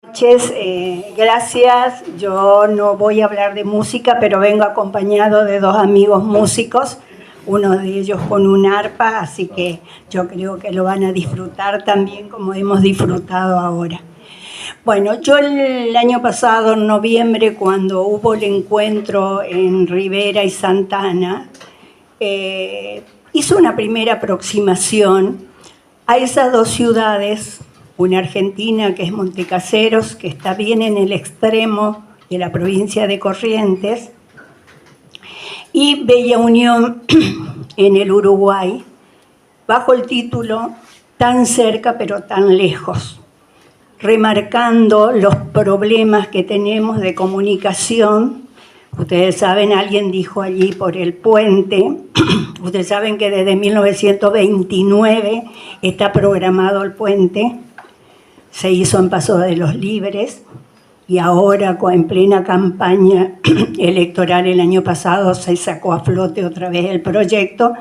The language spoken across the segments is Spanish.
Noches, gracias. Yo no voy a hablar de música, pero vengo acompañado de dos amigos músicos, uno de ellos con un arpa, así que yo creo que lo van a disfrutar también como hemos disfrutado ahora. Bueno, yo el año pasado, en noviembre, cuando hubo el encuentro en Rivera y Santa Ana, hice una primera aproximación a esas dos ciudades, una argentina que es Montecaseros, que está bien en el extremo de la provincia de Corrientes, y Bella Unión en el Uruguay, bajo el título Tan cerca pero tan lejos, remarcando los problemas que tenemos de comunicación. Ustedes saben, alguien dijo allí por el puente, ustedes saben que desde 1929 está programado el puente, se hizo en Paso de los Libres y ahora en plena campaña electoral el año pasado se sacó a flote otra vez el proyecto,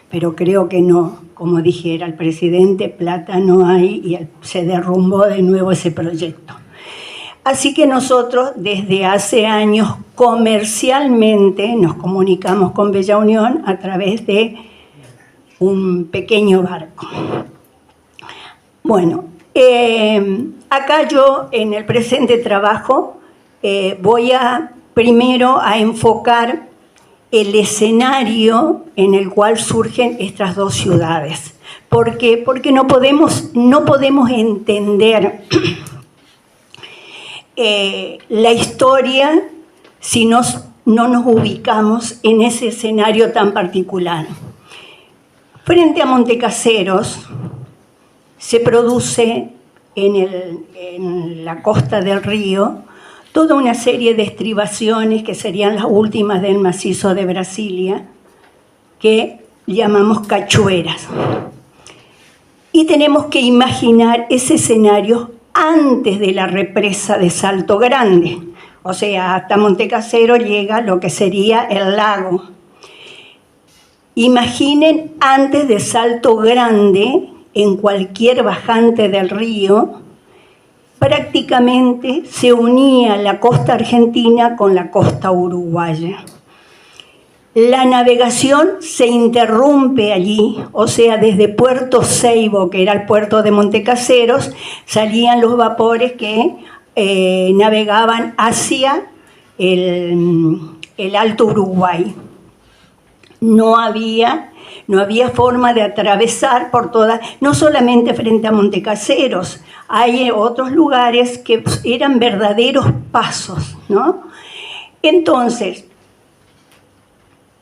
pero creo que no, como dijera el presidente, plata no hay y se derrumbó de nuevo ese proyecto. Así que nosotros desde hace años comercialmente nos comunicamos con Bella Unión a través de un pequeño barco. Bueno, acá yo en el presente trabajo voy primero a enfocar el escenario en el cual surgen estas dos ciudades. ¿Por qué? Porque no podemos entender la historia si no nos ubicamos en ese escenario tan particular. Frente a Montecaseros se produce en la costa del río toda una serie de estribaciones que serían las últimas del macizo de Brasilia, que llamamos cachoeras. Y tenemos que imaginar ese escenario antes de la represa de Salto Grande. O sea, hasta Montecasero llega lo que sería el lago. Imaginen antes de Salto Grande, en cualquier bajante del río, prácticamente se unía la costa argentina con la costa uruguaya. La navegación se interrumpe allí, o sea, desde Puerto Seibo, que era el puerto de Montecaseros, salían los vapores que navegaban hacia el Alto Uruguay. No había forma de atravesar por todas, no solamente frente a Montecaseros, hay otros lugares que eran verdaderos pasos, ¿no? Entonces,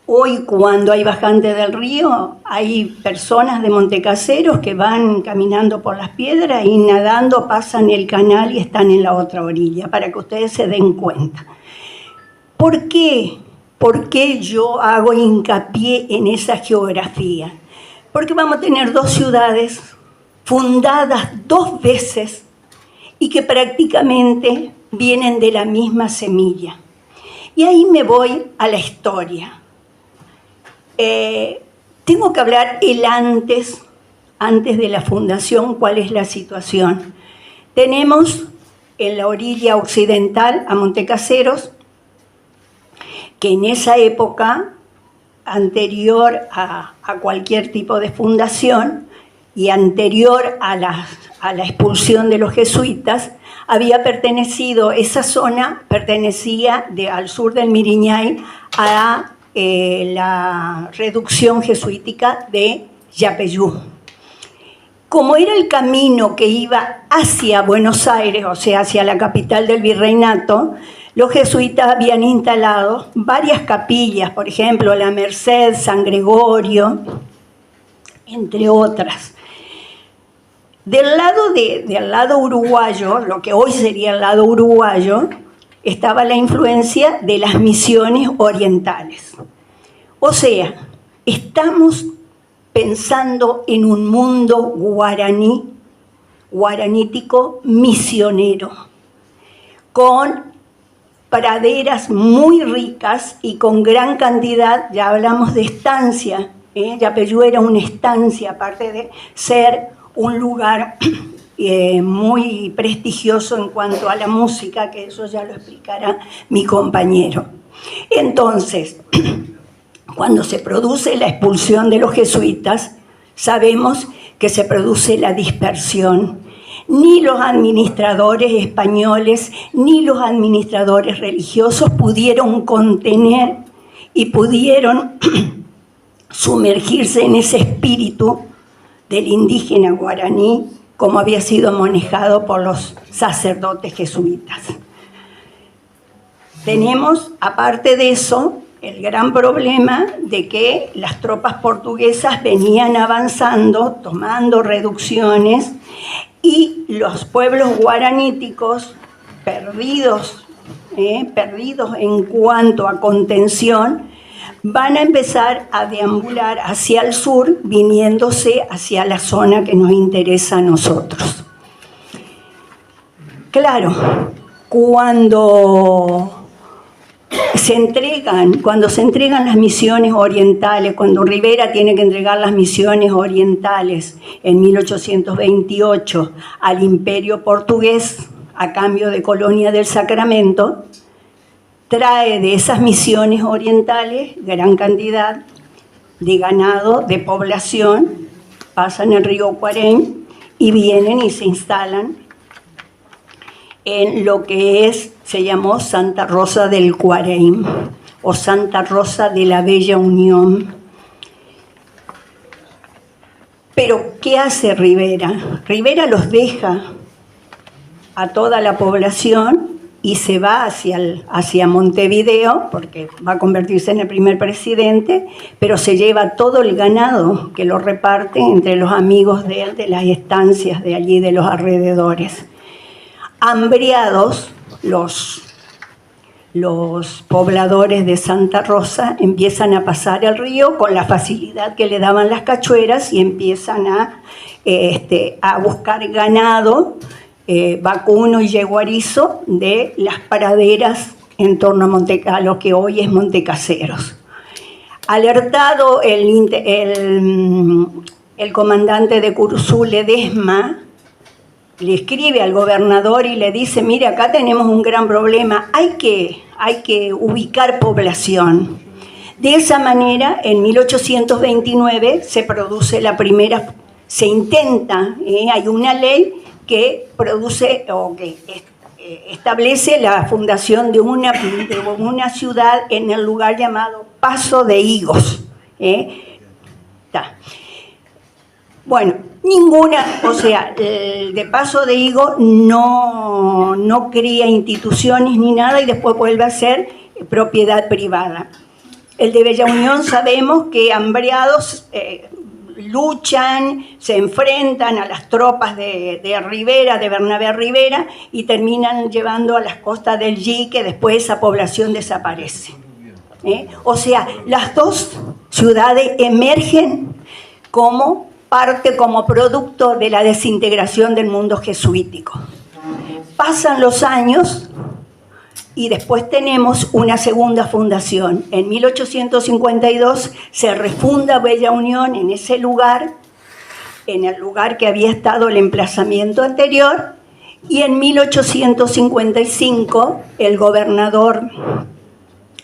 hoy cuando hay bajante del río, hay personas de Montecaseros que van caminando por las piedras y nadando pasan el canal y están en la otra orilla, para que ustedes se den cuenta. ¿Por qué? ¿Por qué yo hago hincapié en esa geografía? Porque vamos a tener dos ciudades fundadas dos veces y que prácticamente vienen de la misma semilla. Y ahí me voy a la historia. Tengo que hablar el antes de la fundación, cuál es la situación. Tenemos en la orilla occidental a Montecaseros, que en esa época, anterior a cualquier tipo de fundación y anterior a la expulsión de los jesuitas, esa zona pertenecía al sur del Miriñay a la reducción jesuítica de Yapeyú. Como era el camino que iba hacia Buenos Aires, o sea, hacia la capital del virreinato, los jesuitas habían instalado varias capillas, por ejemplo, la Merced, San Gregorio, entre otras. Del lado uruguayo, lo que hoy sería el lado uruguayo, estaba la influencia de las misiones orientales. O sea, estamos pensando en un mundo guaranítico misionero, con praderas muy ricas y con gran cantidad, ya hablamos de estancia, Yapeyú era una estancia, aparte de ser un lugar muy prestigioso en cuanto a la música, que eso ya lo explicará mi compañero. Entonces, cuando se produce la expulsión de los jesuitas, sabemos que se produce la dispersión. Ni los administradores españoles, ni los administradores religiosos pudieron contener y pudieron sumergirse en ese espíritu del indígena guaraní, como había sido manejado por los sacerdotes jesuitas. Tenemos, aparte de eso, el gran problema de que las tropas portuguesas venían avanzando, tomando reducciones, y los pueblos guaraníticos, perdidos en cuanto a contención, van a empezar a deambular hacia el sur, viniéndose hacia la zona que nos interesa a nosotros. Claro, cuando se entregan las misiones orientales, cuando Rivera tiene que entregar las misiones orientales en 1828 al Imperio Portugués a cambio de Colonia del Sacramento, trae de esas misiones orientales gran cantidad de ganado, de población, pasan el río Cuarén y vienen y se instalan en lo que se llamó Santa Rosa del Cuarén o Santa Rosa de la Bella Unión. Pero, ¿qué hace Rivera? Rivera los deja a toda la población y se va hacia Montevideo, porque va a convertirse en el primer presidente, pero se lleva todo el ganado que lo reparte entre los amigos de él, de las estancias de allí, de los alrededores. Hambriados, los pobladores de Santa Rosa empiezan a pasar el río con la facilidad que le daban las cachueras y empiezan a buscar ganado vacuno y yeguarizo de las praderas en torno a lo que hoy es Montecaseros. Alertado el comandante de Curuzú, Ledesma, le escribe al gobernador y le dice: mire, acá tenemos un gran problema, hay que ubicar población. De esa manera, en 1829 se produce se intenta, hay una ley que produce o que establece la fundación de una ciudad en el lugar llamado Paso de Higos. Bueno, de Paso de Higo no crea instituciones ni nada y después vuelve a ser propiedad privada. El de Bella Unión sabemos que hambriados luchan, se enfrentan a las tropas de Rivera, de Bernabé Rivera, y terminan llevando a las costas del Yique, después esa población desaparece. O sea, las dos ciudades emergen como producto de la desintegración del mundo jesuítico. Pasan los años y después tenemos una segunda fundación. En 1852 se refunda Bella Unión en ese lugar, en el lugar que había estado el emplazamiento anterior, y en 1855 el gobernador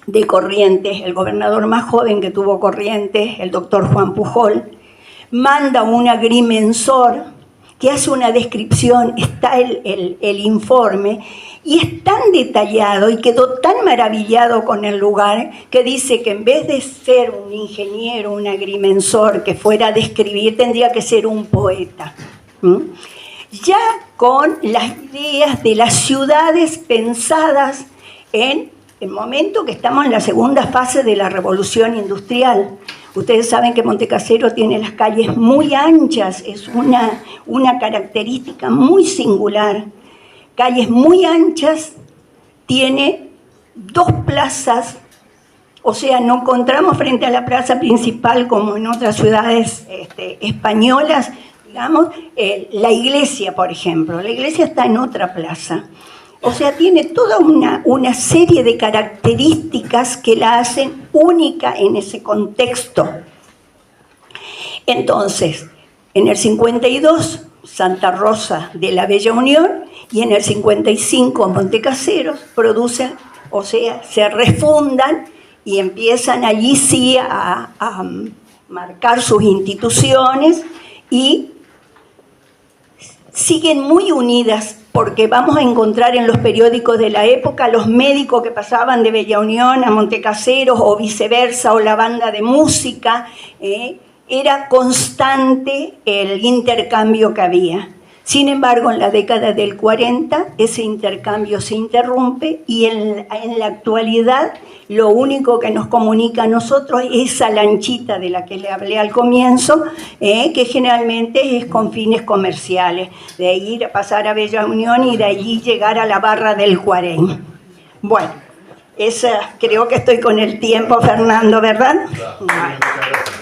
de Corrientes, el gobernador más joven que tuvo Corrientes, el doctor Juan Pujol, manda un agrimensor que hace una descripción, está el informe, y es tan detallado y quedó tan maravillado con el lugar que dice que en vez de ser un ingeniero, un agrimensor que fuera a describir, tendría que ser un poeta. Ya con las ideas de las ciudades pensadas en el momento que estamos en la segunda fase de la revolución industrial. Ustedes saben que Montecasero tiene las calles muy anchas, es una característica muy singular. Calles muy anchas, tiene dos plazas, o sea, no encontramos frente a la plaza principal como en otras ciudades españolas, digamos, la iglesia, por ejemplo. La iglesia está en otra plaza. O sea, tiene toda una serie de características que la hacen única en ese contexto. Entonces, en el 52, Santa Rosa de la Bella Unión, y en el 55 Montecaseros producen, o sea, se refundan y empiezan allí sí a marcar sus instituciones y siguen muy unidas, porque vamos a encontrar en los periódicos de la época los médicos que pasaban de Bella Unión a Montecaseros o viceversa, o la banda de música. Era constante el intercambio que había. Sin embargo, en la década del 40 ese intercambio se interrumpe y en la actualidad lo único que nos comunica a nosotros es esa lanchita de la que le hablé al comienzo, que generalmente es con fines comerciales, de ir a pasar a Bella Unión y de allí llegar a la barra del Cuarén. Bueno, creo que estoy con el tiempo, Fernando, ¿verdad? Bueno.